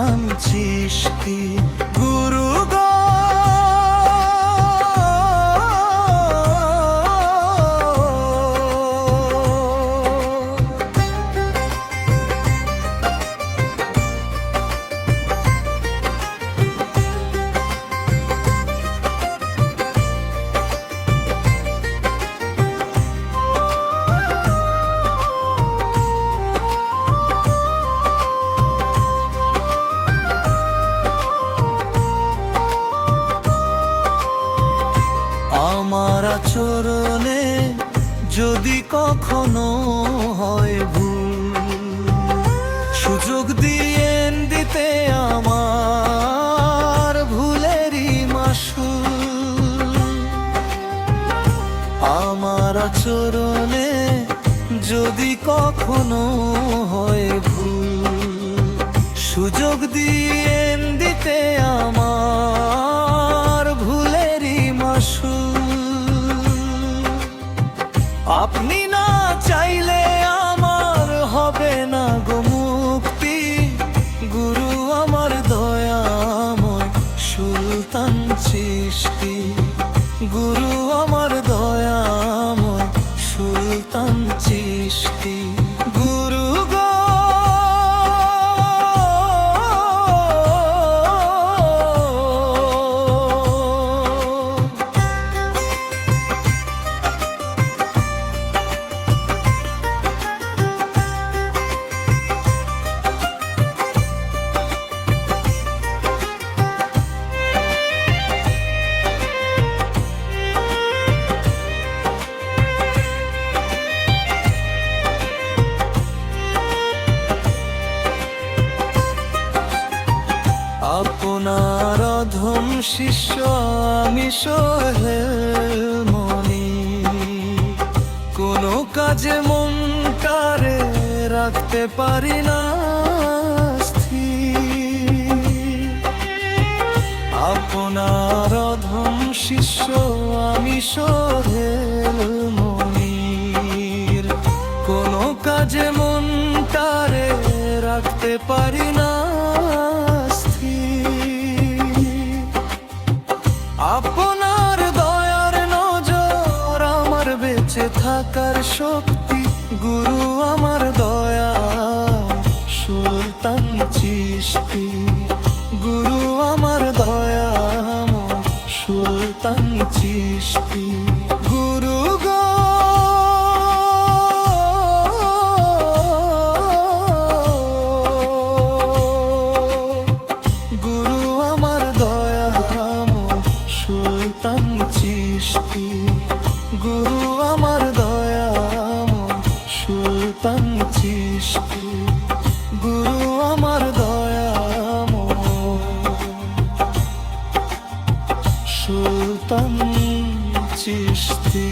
সুলতান চিশতি গুরু গো। আমার আচরণে যদি কখনো হয় ভুল, সুযোগ দিয়েন দিতে আমার ভুলেরই মাসুল। আমার আচরণে যদি কখনো হয় ভুল, সুযোগ দিয়েন দিতে আমার ভুলেরই মাসুল। আপনি না চাইলে আমার হবে না গো মুক্তি, গুরু আমার দয়াময় সুলতান চিশতি, গুরু আমার দয়াময় সুলতান চিশতি গুরু গো। আপনার অধম শিষ্য আমি সোহেল মনি, কোনো কাজে মনটারে রাখতে পারি না স্থির। আপনার অধম শিষ্য আমি সোহেল মনির, কোনো কাজে মনটারে রাখতে পারি না। আপনার দয়ার নজর আমার বেঁচে থাকার শক্তি, গুরু আমার দয়া সুলতান চিশতি, গুরু আমার দয়া সুলতান চিশতি গুরু গো। সুলতান চিশতি গুরু আমার দয়াময় সুলতান চিশতি, গুরু আমার দয়াময় সুলতান চিশতি।